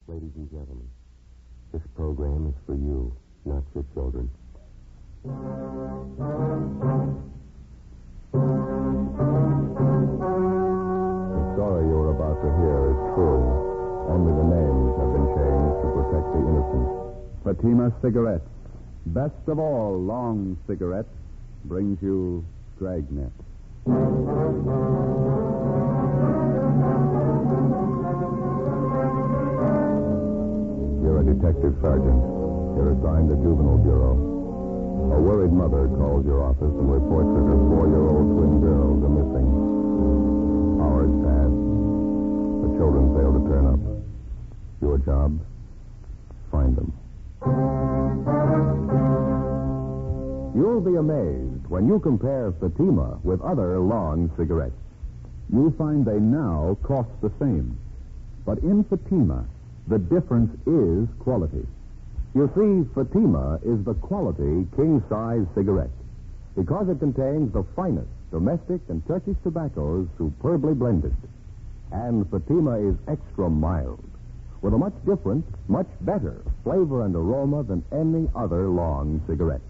Ladies and gentlemen, this program is for you, not your children. The story you're about to hear is true. Only the names have been changed to protect the innocent. Fatima Cigarettes, best of all long cigarettes, brings you Dragnet. You're a detective sergeant. You're assigned to Juvenile Bureau. A worried mother calls your office and reports that her 4-year-old twin girls are missing. Hours pass. The children fail to turn up. Your job? Find them. You'll be amazed when you compare Fatima with other long cigarettes. You'll find they now cost the same. But in Fatima, the difference is quality. You see, Fatima is the quality king-size cigarette because it contains the finest domestic and Turkish tobaccos superbly blended. And Fatima is extra mild with a much different, much better flavor and aroma than any other long cigarette.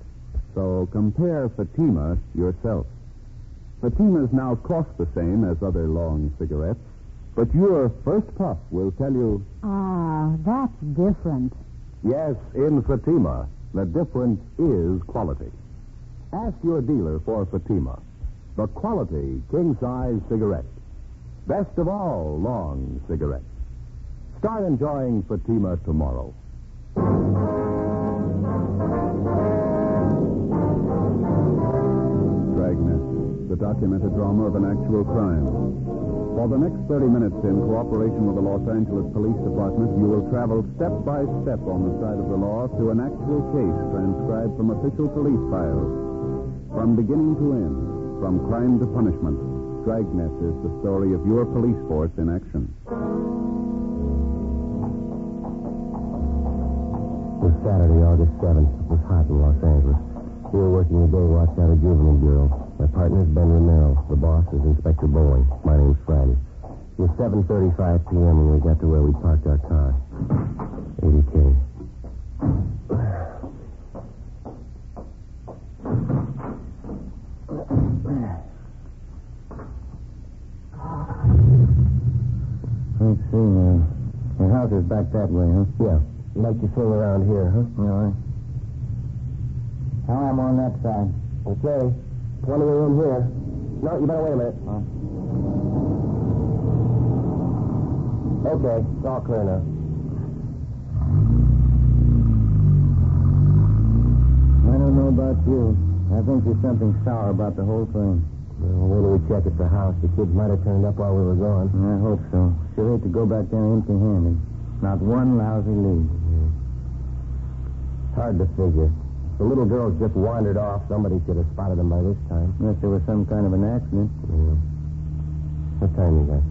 So compare Fatima yourself. Fatimas now cost the same as other long cigarettes, but your first puff will tell you... Ah, that's different. Yes, in Fatima, the difference is quality. Ask your dealer for Fatima, the quality king-size cigarette. Best of all long cigarettes. Start enjoying Fatima tomorrow. Dragnet, the documented drama of an actual crime. For the next 30 minutes, in cooperation with the Los Angeles Police Department, you will travel step by step on the side of the law through an actual case transcribed from official police files. From beginning to end, from crime to punishment, Dragnet is the story of your police force in action. It was Saturday, August 7th. It was hot in Los Angeles. We were working the day watch out of Juvenile Bureau. My partner's Ben Romero. The boss is Inspector Bowen. My name's Friday. It was 7:35 p.m. when we got to where we parked our car. 80K. Let's see, your house is back that way, huh? Yeah. You like to swing around here, huh? All right. How am I on that side? Okay. Plenty of room here. No, you better wait a minute. Huh? Okay, it's all clear now. I don't know about you. I think there's something sour about the whole thing. Well, wait till we check at the house. The kids might have turned up while we were gone. I hope so. Sure hate to go back there empty-handed. Not one lousy lead. It's hard to figure. The little girls just wandered off. Somebody should have spotted them by this time. Unless there was some kind of an accident. Yeah. What time you got?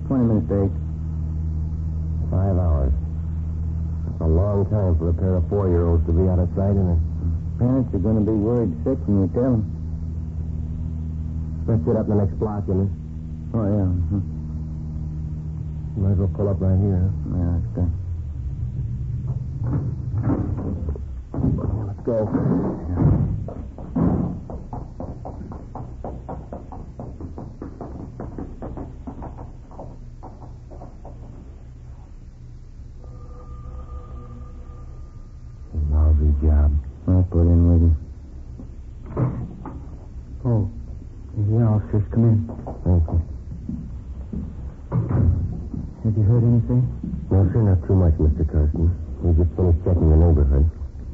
20 minutes to 8. 5 hours. That's a long time for a pair of 4-year-olds to be out of sight, isn't it? Parents are going to be worried sick when you tell them. Let's sit up in the next block, you know? Oh, yeah. Might as well pull up right here, huh? Yeah, that's good. Let's go. Lousy job. I'll put in with you. Oh, the officers come in. Thank you. Have you heard anything? No, sir, not too much, Mr. Carson. We just finished checking the neighborhood.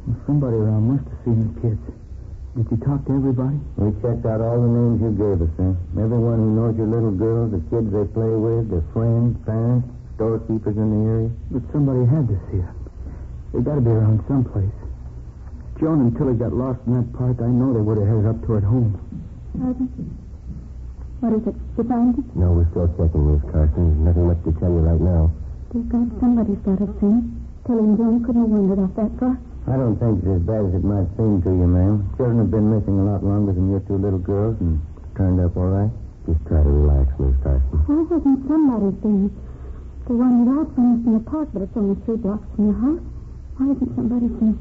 Well, somebody around must have seen the kids. Did you talk to everybody? We checked out all the names you gave us, sir. Everyone who knows your little girls, the kids they play with, their friends, parents, storekeepers in the area. But somebody had to see them. They got to be around someplace. Joan and Tilly got lost in that park. I know they would have headed up toward home. Sergeant, what is it? You found it? No, we're still checking these, Carson. There's nothing much to tell you right now. Dear God, somebody's got to see him. Tilly and Joan couldn't have wandered off that far. I don't think it's as bad as it might seem to you, ma'am. Children have been missing a lot longer than your two little girls and turned up all right. Just try to relax, Miss Carson. Why wasn't somebody seen? They wandered out from us in the park, but it's only 3 blocks from your house. Why isn't somebody seen?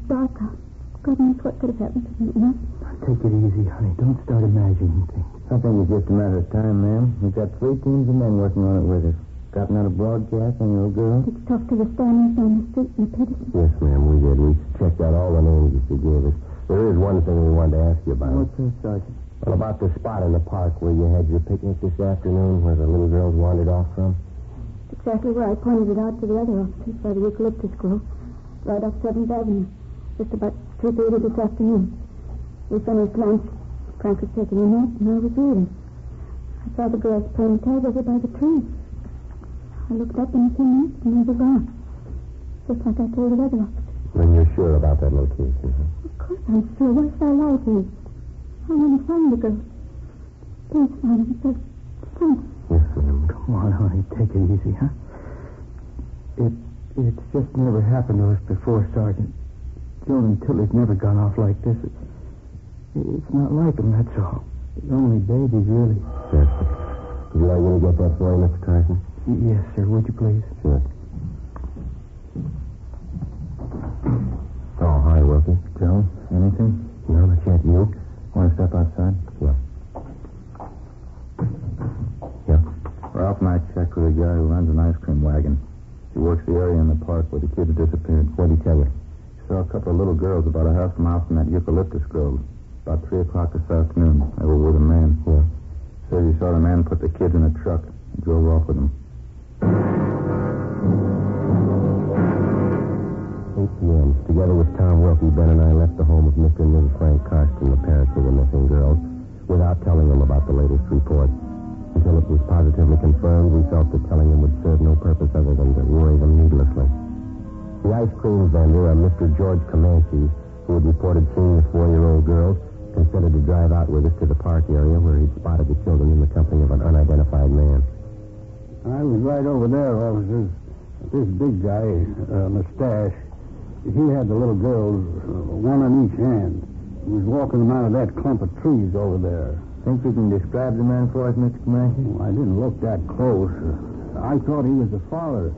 Dark out. Goodness, what could have happened to them? Take it easy, honey. Don't start imagining things. I think it's just a matter of time, ma'am. We've got 3 teams of men working on it with us. Gotten out a broadcast on your girl? Did you talk to the Spaniards on the street in Peterson? Yes, ma'am, we did. We checked out all the names that you gave us. There is one thing we wanted to ask you about. What's that, Sergeant? Well, about the spot in the park where you had your picnic this afternoon, where the little girls wandered off from. Exactly where I pointed it out to the other officers, by the eucalyptus grove, right off 7th Avenue, just about 3:30 this afternoon. We finished lunch. Frank was taking a nap, and I was reading. I saw the girls playing tag over by the tree. I looked up in a few minutes, and they were gone. Just like I told the other officers. Then you're sure about that location, huh? Of course I'm sure. Why should I lie to you? I want to find the girls. Please find them, sir. Please. Yes, ma'am. Come on, honey. Take it easy, huh? It's just never happened to us before, Sergeant. Joan and Tilly's never gone off like this. It's not like them, that's all. They're only babies, really. Yes. Would you like me to get that for you, Mr. Carson? Yes, sir. Would you please? Sure. Oh, hi, Wilkie. Joe, anything? No, not yet. You? Want to step outside? Yeah. Yeah. Ralph and I checked with a guy who runs an ice cream wagon. He works the area in the park where the kids disappeared. What did he tell you? He saw a couple of little girls about a half mile from that eucalyptus grove. About 3 o'clock this afternoon. They were with a man. Yeah. Says he saw the man put the kids in a truck and drove off with them. 8 p.m. Together with Tom Wilkie, Ben and I left the home of Mr. and Mrs. Frank Karsten, the parents of the missing girls, without telling them about the latest report. Until it was positively confirmed, we felt that telling them would serve no purpose other than to worry them needlessly. The ice cream vendor, a Mr. George Comanche, who had reported seeing the 4-year-old girls, consented to drive out with us to the park area where he'd spotted the children in the company of an unidentified man. I was right over there, officers. This big guy, mustache, he had the little girls, one on each hand. He was walking them out of that clump of trees over there. Think you can describe the man for us, Mr. Comanche? I didn't look that close. I thought he was the father.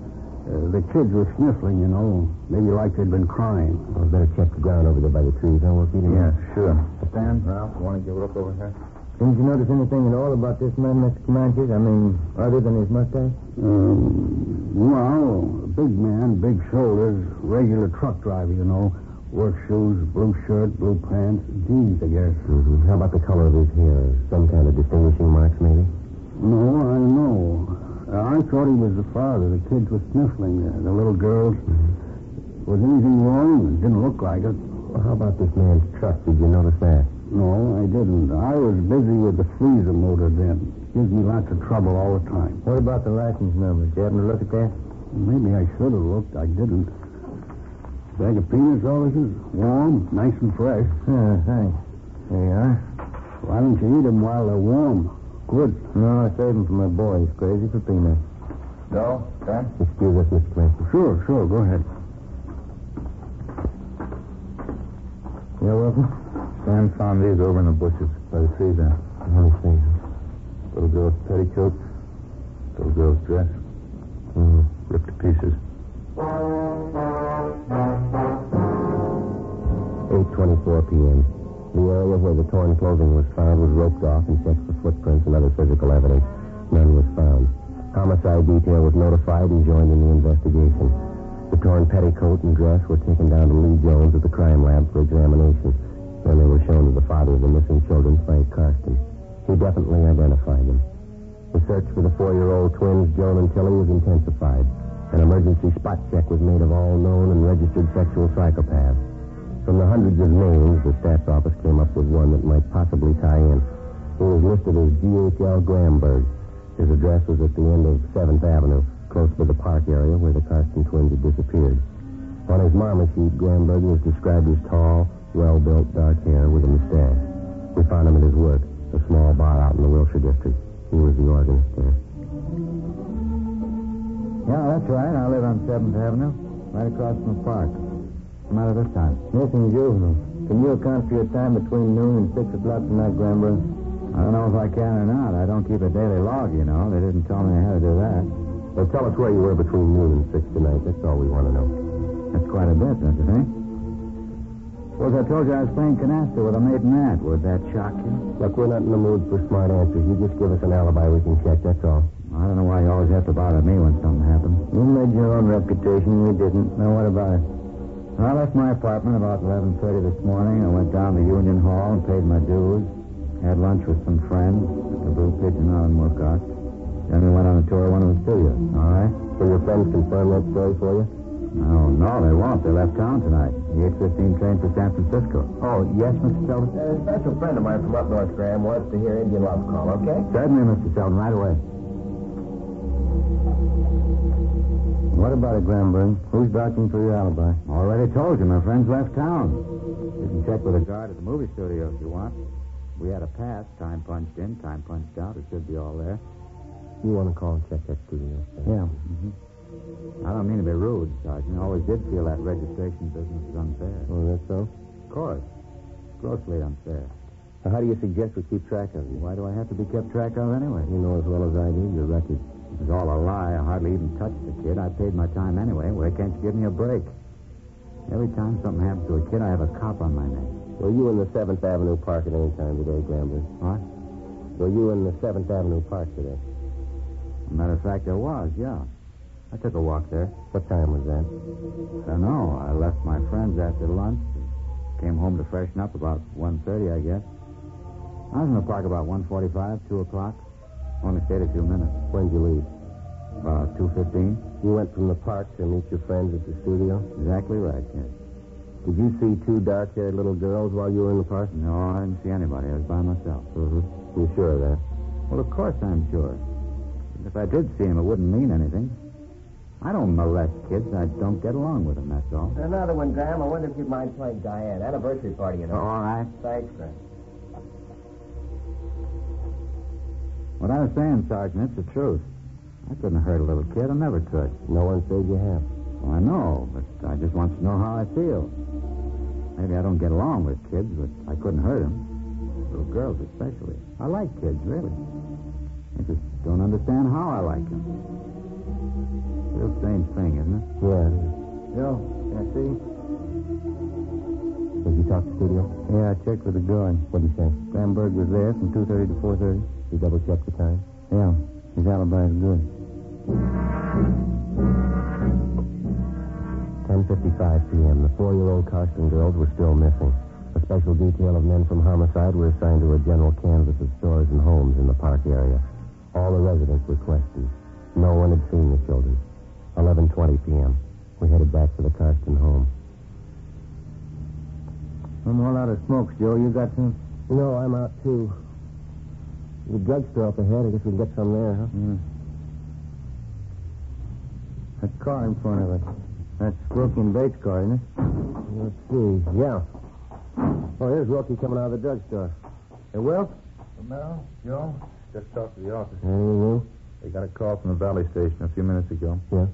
The kids were sniffling, you know. Maybe like they'd been crying. Well, better check the ground over there by the trees, huh, Wilkie? Yeah, sure. Stan, Ralph, want to give a look over here? Didn't you notice anything at all about this man, Mr. Comanche? I mean, other than his mustache? Well, big man, big shoulders, regular truck driver, you know. Work shoes, blue shirt, blue pants, jeans, I guess. Mm-hmm. How about the color of his hair? Some kind of distinguishing marks, maybe? No, I don't know. I thought he was the father. The kids were sniffling, the little girls. Mm-hmm. Was anything wrong? It didn't look like it. Well, how about this man's truck? Did you notice that? No, I didn't. I was busy with the freezer motor then. Gives me lots of trouble all the time. What about the license number? Did you happen to look at that? Maybe I should have looked. I didn't. Bag of peanuts, officers? Warm, nice and fresh. Thanks. There you are. Why don't you eat them while they're warm? Good. No, I saved them for my boy. He's crazy for peanuts. Joe, Stan? Excuse us, Mr. Clancy. Sure. Go ahead. Yeah, Wilson? Stan found these over in the bushes by the trees there. Let me see. Little girl's petticoats, little girl's dress, ripped to pieces. 8:24 p.m. The area where the torn clothing was found was roped off and checked for footprints and other physical evidence. None was found. Homicide detail was notified and joined in the investigation. The torn petticoat and dress were taken down to Lee Jones at the crime lab for examination. Then they were shown to the father of the missing children, Frank Karsten. He definitely identified them. The search for the 4-year-old twins, Joan and Tilly, was intensified. An emergency spot check was made of all known and registered sexual psychopaths. From the hundreds of names, the staff's office came up with one that might possibly tie in. He was listed as G.H.L. Gramberg. His address was at the end of 7th Avenue, close to the park area where the Karsten twins had disappeared. On his mama sheet, Gramberg was described as tall, well-built, dark hair with a mustache. We found him at his work, a small bar out in the Wilshire district. He was the organist there. Yeah, that's right. I live on 7th Avenue, right across from the park. What's the matter this time? Missing juveniles. Can you account for your time between noon and 6 o'clock tonight, Gramberg? I don't know if I can or not. I don't keep a daily log, you know. They didn't tell me how to do that. Well, tell us where you were between noon and 6 tonight. That's all we want to know. That's quite a bit, don't you think? Suppose I told you I was playing canasta with a mate in that. Would that shock you? Look, we're not in the mood for smart answers. You just give us an alibi we can check, that's all. I don't know why you always have to bother me when something happens. You made your own reputation. We didn't. Now, what about it? I left my apartment about 11:30 this morning. I went down to Union Hall and paid my dues. Had lunch with some friends at the Blue Pigeon out in Wilcox. Then we went on a tour of one of the studios. All right? Will your friends confirm that story for you? No, they won't. They left town tonight. The 8:15 train for San Francisco. Oh, yes, Mr. Selden? A special friend of mine from up north, Graham, wants to hear Indian Love Call, okay? Certainly, Mr. Selden, right away. What about it, Gramberg? Who's vouching for your alibi? Already told you. My friends left town. You can check with a guard at the movie studio if you want. We had a pass. Time punched in, time punched out. It should be all there. You want to call and check that studio? Yeah. Mm-hmm. I don't mean to be rude, Sergeant. I always did feel that registration business is unfair. Oh, that's so? Of course. Grossly unfair. Now, how do you suggest we keep track of you? Why do I have to be kept track of anyway? You know as well as I do, your record. It was all a lie. I hardly even touched the kid. I paid my time anyway. Why can't you give me a break? Every time something happens to a kid, I have a cop on my neck. Were you in the 7th Avenue Park at any time today, Gramberg? What? Were you in the 7th Avenue Park today? As a matter of fact, there was, yeah. I took a walk there. What time was that? I don't know. I left my friends after lunch. Came home to freshen up about 1:30, I guess. I was in the park about 1:45, 2 o'clock. Only stayed a few minutes. When'd you leave? About 2:15. You went from the park to meet your friends at the studio? Exactly right, yes. Did you see 2 dark-haired little girls while you were in the park? No, I didn't see anybody. I was by myself. Mm-hmm. You sure of that? Well, of course I'm sure. If I did see him, it wouldn't mean anything. I don't molest kids. I don't get along with them, that's all. Another one, Graham. I wonder if you'd mind playing Diane. Anniversary party, you know. All right. Thanks, Graham. What I was saying, Sergeant, it's the truth. I couldn't hurt a little kid. I never could. No one said you have. Well, I know, but I just want to know how I feel. Maybe I don't get along with kids, but I couldn't hurt them. Little girls especially. I like kids, really. I just don't understand how I like them. Real strange thing, isn't it? Yeah. Joe, can I see? Did you talk to the studio? Yeah, I checked with the guard. What'd he say? Gramberg was there from 2:30 to 4:30. You double-checked the time? Yeah, his alibi is good. 10:55 p.m. The 4-year-old Carson girls were still missing. A special detail of men from homicide were assigned to a general canvass of stores and homes in the park area. All the residents were questioned. No one had seen the children. 11:20 p.m. We headed back to the Carston home. No more lot of smokes, Joe. You got some? No, I'm out, too. The drugstore up ahead. I guess we can get some there, huh? Yeah. That car in front of us. That's Wilkie and Bates' car, isn't it? Let's see. Yeah. Oh, here's Wilkie coming out of the drugstore. Hey, Will? Mel, Joe, just talked to the office. Anything new? They got a call from the Valley Station a few minutes ago. Yeah.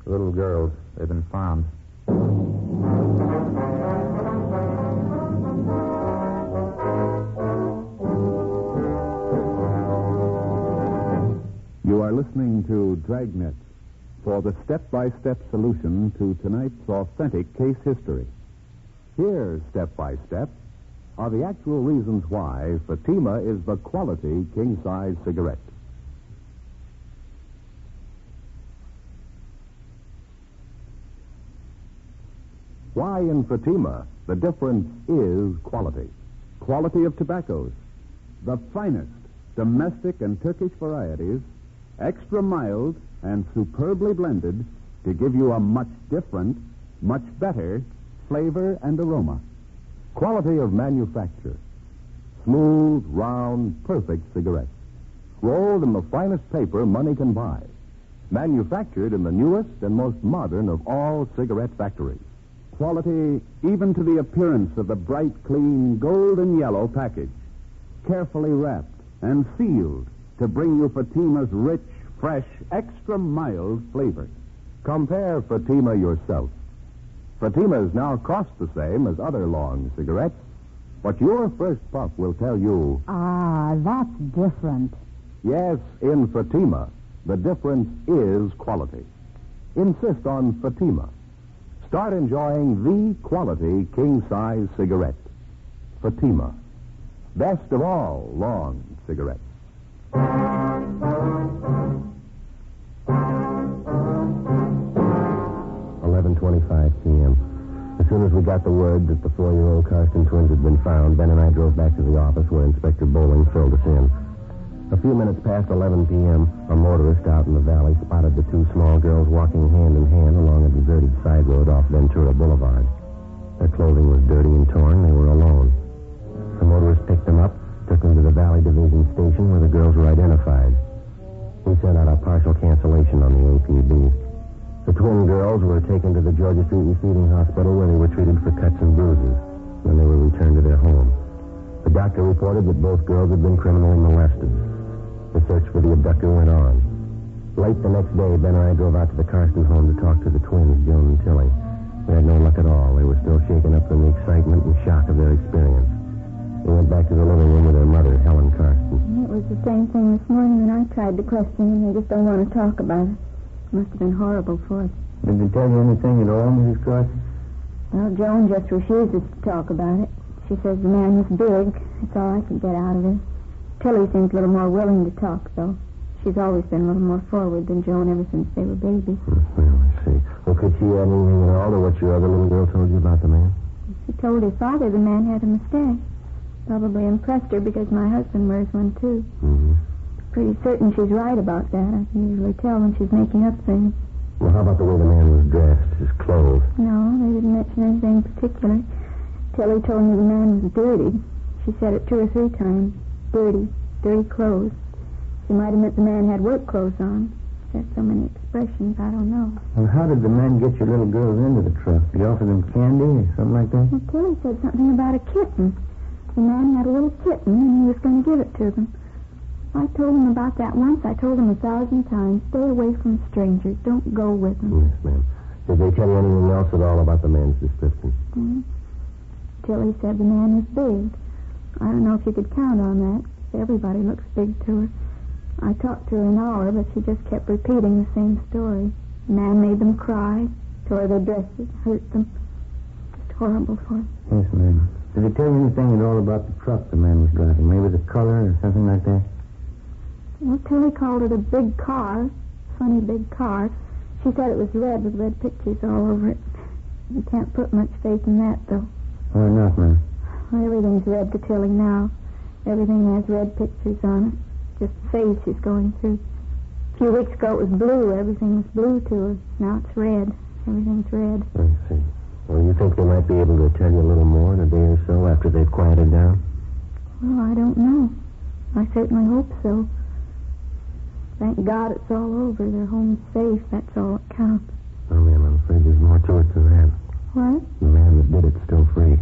The little girls, they've been found. You are listening to Dragnet for the step-by-step solution to tonight's authentic case history. Here, step by step, are the actual reasons why Fatima is the quality king-size cigarette. Why in Fatima the difference is quality. Quality of tobaccos. The finest domestic and Turkish varieties, extra mild and superbly blended to give you a much different, much better flavor and aroma. Quality of manufacture. Smooth, round, perfect cigarettes. Rolled in the finest paper money can buy. Manufactured in the newest and most modern of all cigarette factories. Quality even to the appearance of the bright, clean, golden yellow package. Carefully wrapped and sealed to bring you Fatima's rich, fresh, extra mild flavor. Compare Fatima yourself. Fatimas now cost the same as other long cigarettes, but your first puff will tell you, Ah, that's different. yes, in Fatima, the difference is quality. Insist on Fatima. Start enjoying the quality king-size cigarette. Fatima. Best of all long cigarettes. 11:25 p.m. As soon as we got the word that the 4-year-old Carson twins had been found, Ben and I drove back to the office where Inspector Bowling filled us in. A few minutes past 11 p.m., a motorist out in the valley spotted the two small girls walking hand in hand along a deserted side road off Ventura Boulevard. Their clothing was dirty and torn. They were alone. The motorist picked them up, took them to the Valley Division station where the girls were identified. We sent out a partial cancellation on the APB. The twin girls were taken to the Georgia Street Receiving Hospital where they were treated for cuts and bruises. Then they were returned to their home. The doctor reported that both girls had been criminally molested. The search for the abductor went on. Late the next day, Ben and I drove out to the Carson home to talk to the twins, Joan and Tilly. We had no luck at all. They were still shaken up from the excitement and shock of their experience. We went back to the living room with their mother, Helen Carson. It was the same thing this morning when I tried to question them. They just don't want to talk about it. Must have been horrible for them. Did they tell you anything at all, Mrs. Carson? Well, Joan just refuses to talk about it. She says the man was big. That's all I could get out of her. Tilly seems a little more willing to talk, though. She's always been a little more forward than Joan ever since they were babies. Well, I see. Well, could she add anything at all to what your other little girl told you about the man? She told her father the man had a mustache. Probably impressed her because my husband wears one, too. Mm-hmm. Pretty certain she's right about that. I can usually tell when she's making up things. Well, how about the way the man was dressed, his clothes? No, they didn't mention anything particular. Tilly told me the man was dirty. She said it 2 or 3 times. Dirty clothes. She might have meant the man had work clothes on. There's so many expressions, I don't know. Well, how did the man get your little girls into the truck? Did he offer them candy or something like that? Well, Tilly said something about a kitten. The man had a little kitten, and he was going to give it to them. I told him about that once. I told him 1,000 times. Stay away from strangers. Don't go with them. Yes, ma'am. Did they tell you anything else at all about the man's description? Mm-hmm. Tilly said the man was big. I don't know if you could count on that. Everybody looks big to her. I talked to her an hour, but she just kept repeating the same story. The man made them cry, tore their dresses, hurt them. Just horrible for them. Yes, ma'am. Did he tell you anything at all about the truck the man was driving? Maybe the color or something like that? Well, Tilly called it a big car. Funny big car. She said it was red with red pictures all over it. You can't put much faith in that, though. Why not, ma'am? Well, everything's red to Tilly now. Everything has red pictures on it. Just the phase she's going through. A few weeks ago it was blue. Everything was blue to her. Now it's red. Everything's red. I see. Well, you think they might be able to tell you a little more in a day or so after they've quieted down? Well, I don't know. I certainly hope so. Thank God it's all over. Their home's safe. That's all that counts. Oh, ma'am, I'm afraid there's more to it than that. What? The man that did it's still free.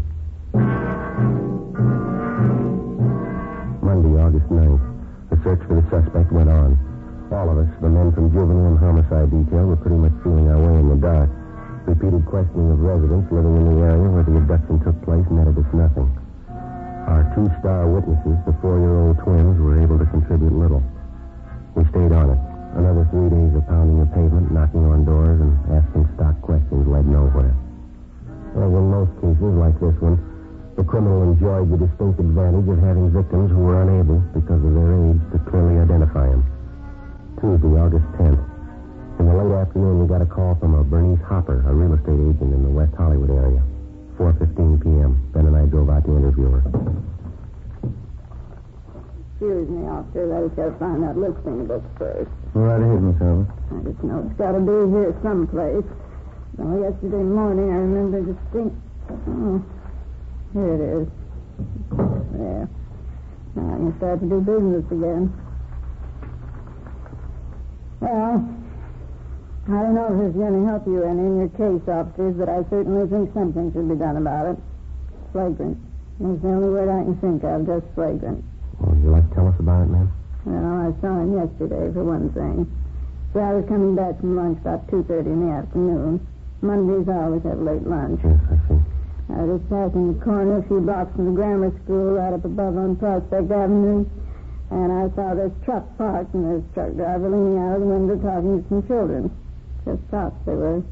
Monday, August 9th. The search for the suspect went on. All of us, the men from juvenile and homicide detail, were pretty much feeling our way in the dark. Repeated questioning of residents living in the area where the abduction took place netted us nothing. Our 2-star witnesses, the 4-year-old twins, were able to contribute little. We stayed on it. Another 3 days of pounding the pavement, knocking on doors, and asking stock questions led nowhere. Well, in most cases, like this one, the criminal enjoyed the distinct advantage of having victims who were unable, because of their age, to clearly identify him. Tuesday, August 10th. In the late afternoon, we got a call from a Bernice Hopper, a real estate agent in the West Hollywood area. 4:15 p.m. Ben and I drove out to interview her. Excuse me, officer. Let us just find that listing book first. Right ahead, Miss Howard. I just know it's got to be here someplace. Well, yesterday morning, I remember distinct... Oh, here it is. There. Now I can start to do business again. Well, I don't know if this is going to help you any in your case, officers, but I certainly think something should be done about it. Flagrant. That's the only word I can think of, just flagrant. Well, would you like to tell us about it, ma'am? Well, I saw him yesterday, for one thing. See, I was coming back from lunch about 2:30 in the afternoon. Mondays I always have late lunch. Yes, I see. I was passing the corner a few blocks from the grammar school right up above on Prospect Avenue. And I saw this truck parked and this truck driver leaning out of the window talking to some children. Just tots they were.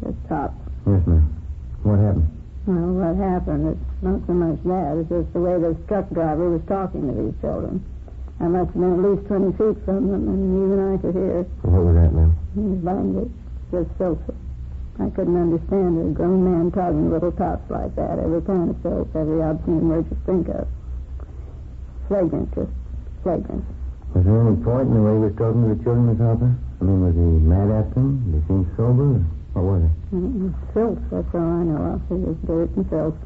Just tots. Yes, ma'am. What happened? Well, what happened? It's not so much that. It's just the way this truck driver was talking to these children. I must have been at least 20 feet from them, and even I could hear. What was that, ma'am? He was language. Just filthy. I couldn't understand a grown man talking to little tots like that. Every kind of filth, every obscene word you think of. Flagrant, just flagrant. Was there any point in the way he was talking to the children, Miss Harper? I mean, was he mad at them? Did he seem sober? What was it? Filth, that's all I know of. It was dirt and filth.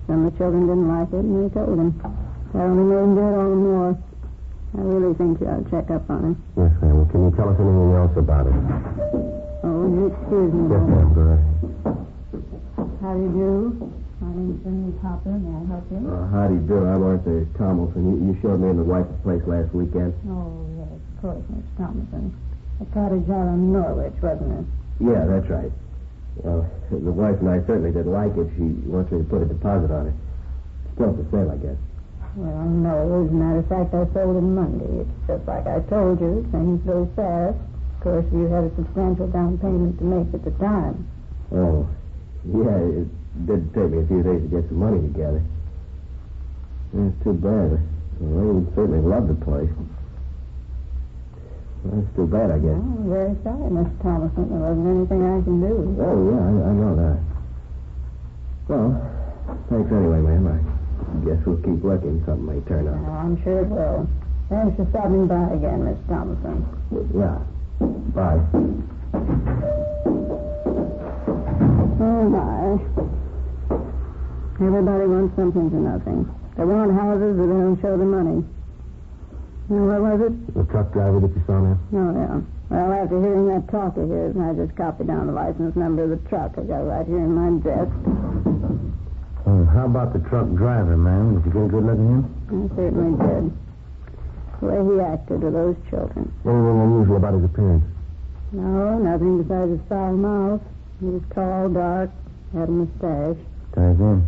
Some of the children didn't like it, and they told him. That only made him do it all the more. I really think you ought to check up on him. Yes, ma'am. Well, can you tell us anything else about it? Oh, you excuse me. Yes, ma'am. Go ahead. How do you do? My name's Miss Hopper. May I help you? How do you do? I'm Arthur Tomlinson. You showed me and the wife's place last weekend. Oh, yes, of course, Miss Thompson. The cottage out on Norwich, wasn't it? Yeah, that's right. Well, the wife and I certainly didn't like it. She wants me to put a deposit on it. Still for sale, I guess. Well, no. As a matter of fact, I sold it Monday. It's just like I told you. Things go fast. Of course, you had a substantial down payment to make at the time. Oh, yeah, it did take me a few days to get some money together. It's too bad. Well, we certainly love the place. Well, it's too bad, I guess. Oh, I'm very sorry, Mr. Thomason. There wasn't anything I can do. Oh, yeah, I know that. Well, thanks anyway, ma'am. I guess we'll keep looking. Something may turn up. Oh, I'm sure it will. Thanks for stopping by again, Miss Thomason. Yeah. Bye. Oh, my. Everybody wants something for nothing. They want houses, but they don't show the money. Now, what was it? The truck driver that you saw, ma'am? Oh, yeah. Well, after hearing that talk of his, I just copied down the license number of the truck. I got it right here in my desk. How about the truck driver, ma'am? Did you get a good look at him? I certainly did. The way he acted with those children. Anything unusual about his appearance? No, nothing besides his foul mouth. He was tall, dark, had a mustache. Ties in.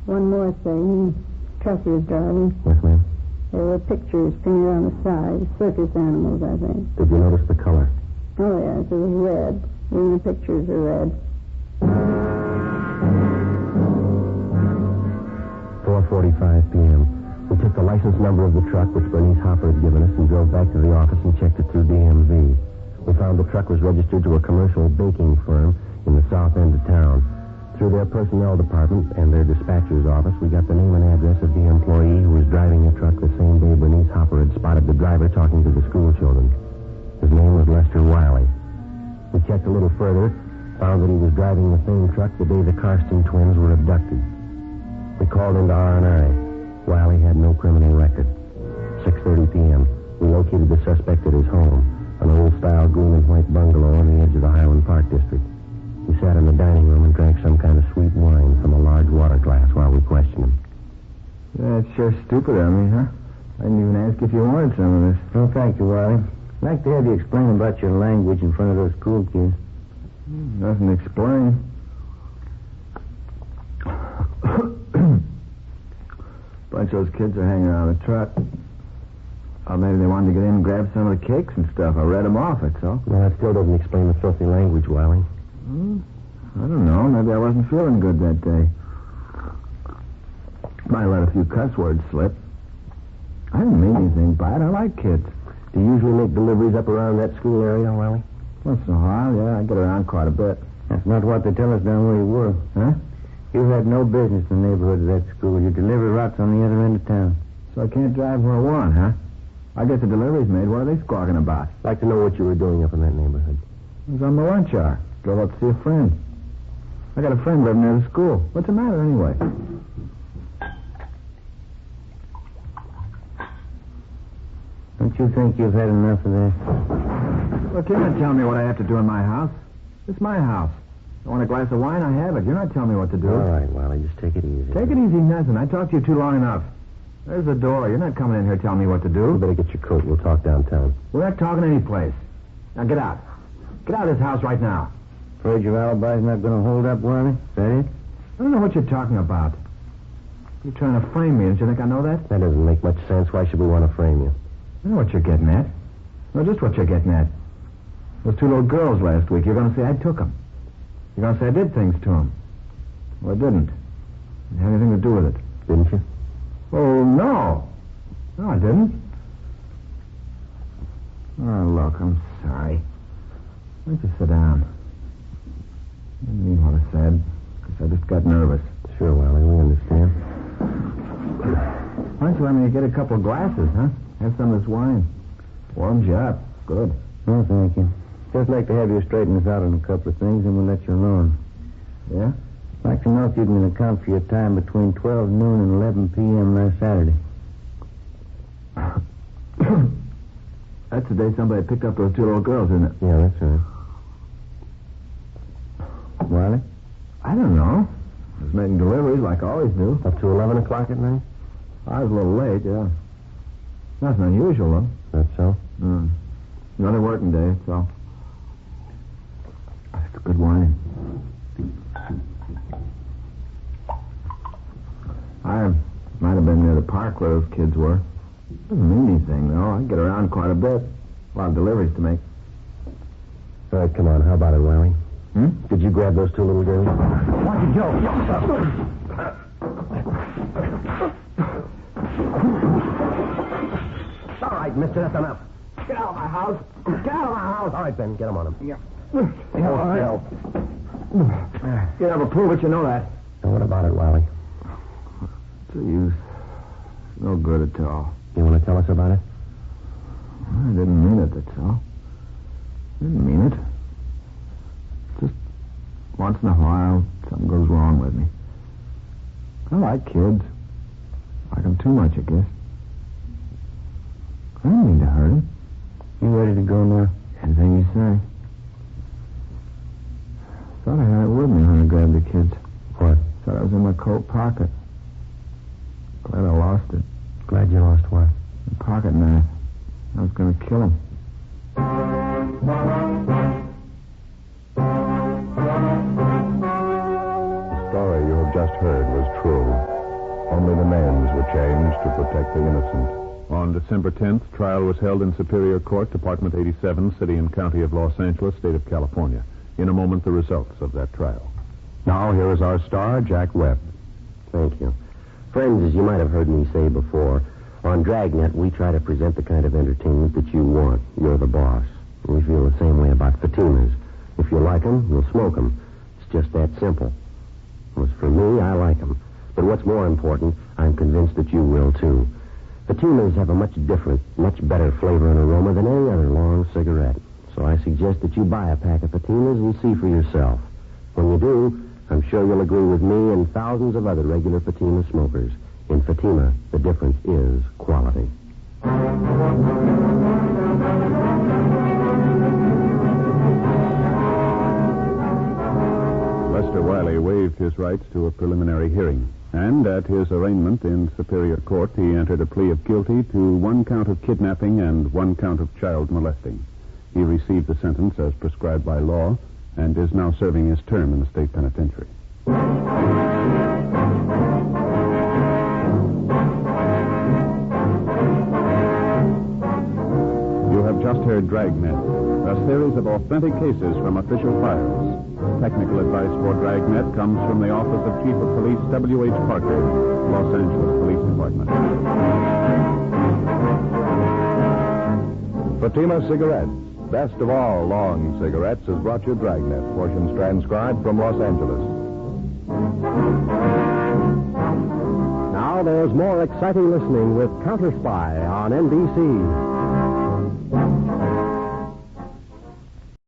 One more thing. Truck he was driving. Yes, ma'am. There were pictures painted on the side. Circus animals, I think. Did you notice the color? Oh, yes, it was red. Even the pictures are red. 4:45 p.m. We took the license number of the truck which Bernice Hopper had given us and drove back to the office and checked it through DMV. We found the truck was registered to a commercial baking firm in the south end of town. Through their personnel department and their dispatcher's office, we got the name and address of the employee who was driving the truck the same day Bernice Hopper had spotted the driver talking to the school children. His name was Lester Wiley. We checked a little further, found that he was driving the same truck the day the Karsten twins were abducted. We called into R&I. Wiley had no criminal record. 6:30 p.m. We located the suspect at his home, an old-style green and white bungalow on the edge of the Highland Park district. He sat in the dining room and drank some kind of sweet wine from a large water glass while we questioned him. That's sure stupid of me, huh? I didn't even ask if you wanted some of this. Oh, thank you, Wiley. I'd like to have you explain about your language in front of those school kids. Nothing to explain. Bunch of those kids are hanging around the truck. Oh, maybe they wanted to get in and grab some of the cakes and stuff. I read them off, that's all. Well, that still doesn't explain the filthy language, Wiley. I don't know. Maybe I wasn't feeling good that day. Might let a few cuss words slip. I didn't mean anything by it. I like kids. Do you usually make deliveries up around that school area, Wiley? Once in a while, yeah. I get around quite a bit. That's not what they tell us down where you were. Huh? You had no business in the neighborhood of that school. You deliver routes on the other end of town. So I can't drive where I want, huh? I get the deliveries made. What are they squawking about? I'd like to know what you were doing up in that neighborhood. I was on my lunch hour. Drove up to see a friend. I got a friend living near the school. What's the matter, anyway? Don't you think you've had enough of this? Look, you're not telling me what I have to do in my house. It's my house. I want a glass of wine, I have it. You're not telling me what to do. All right, Wiley, just take it easy. Take it easy, nothing. I talked to you too long enough. There's the door. You're not coming in here telling me what to do. You better get your coat. We'll talk downtown. We're not talking any place. Now get out. Get out of this house right now. Afraid your alibi's not going to hold up, Wiley? Is that it? I don't know what you're talking about. You're trying to frame me. Don't you think I know that? That doesn't make much sense. Why should we want to frame you? I know what you're getting at. No, just what you're getting at. Those two little girls last week, you're going to say I took them. You're going to say I did things to them. Well, I didn't. It had anything to do with it. Didn't you? Oh, no. No, I didn't. Oh, look, I'm sorry. Why don't you sit down? I didn't mean what I said, because I just got nervous. Sure, Wally, we understand. Why don't you let me get a couple of glasses, huh? Have some of this wine. Warms you up. Good. Oh, thank you. Just like to have you straighten us out on a couple of things, and we'll let you alone. Yeah? I'd like to know if you can account for your time between 12 noon and 11 p.m. last Saturday. That's the day somebody picked up those two little girls, isn't it? Yeah, that's right. Wiley? I don't know. I was making deliveries like I always do. Up to 11 o'clock at night? I was a little late, yeah. Nothing unusual, though. That's so? Another working day, that's all. That's a good wine. I might have been near the park where those kids were. Doesn't mean anything, though. I get around quite a bit. A lot of deliveries to make. All right, come on. How about it, Wiley? Hmm? Did you grab those two little girls? Watch it go. All right, mister, that's enough. Get out of my house. Get out of my house. All right, Ben, get him on him. Yeah. All right. You never prove it, you know that. Now, what about it, Wiley? It's a use. It's no good at all. You want to tell us about it? I didn't mean it, that's all. Didn't mean it. Just once in a while, something goes wrong with me. I like kids. Like them too much, I guess. I didn't mean to hurt them. You ready to go now? Anything you say. Thought I had it with me when I grabbed the kids. What? Thought I was in my coat pocket. Glad I lost it. Glad you lost what? The pocket knife. I was going to kill him. The story you have just heard was true. Only the names were changed to protect the innocent. On December 10th, trial was held in Superior Court, Department 87, City and County of Los Angeles, State of California. In a moment, the results of that trial. Now, here is our star, Jack Webb. Thank you. Friends, as you might have heard me say before, on Dragnet, we try to present the kind of entertainment that you want. You're the boss. We feel the same way about Fatimas. If you like them, you'll smoke them. It's just that simple. As for me, I like them. But what's more important, I'm convinced that you will, too. Fatimas have a much different, much better flavor and aroma than any other long cigarette. So I suggest that you buy a pack of Fatimas and see for yourself. When you do, I'm sure you'll agree with me and thousands of other regular Fatima smokers. In Fatima, the difference is quality. Lester Wiley waived his rights to a preliminary hearing. And at his arraignment in Superior Court, he entered a plea of guilty to 1 count of kidnapping and 1 count of child molesting. He received the sentence as prescribed by law and is now serving his term in the state penitentiary. You have just heard Dragnet, a series of authentic cases from official files. Technical advice for Dragnet comes from the Office of Chief of Police W.H. Parker, Los Angeles Police Department. Fatima Cigarettes, best of all long cigarettes, has brought you Dragnet, portions transcribed from Los Angeles. Now there's more exciting listening with Counter Spy on NBC.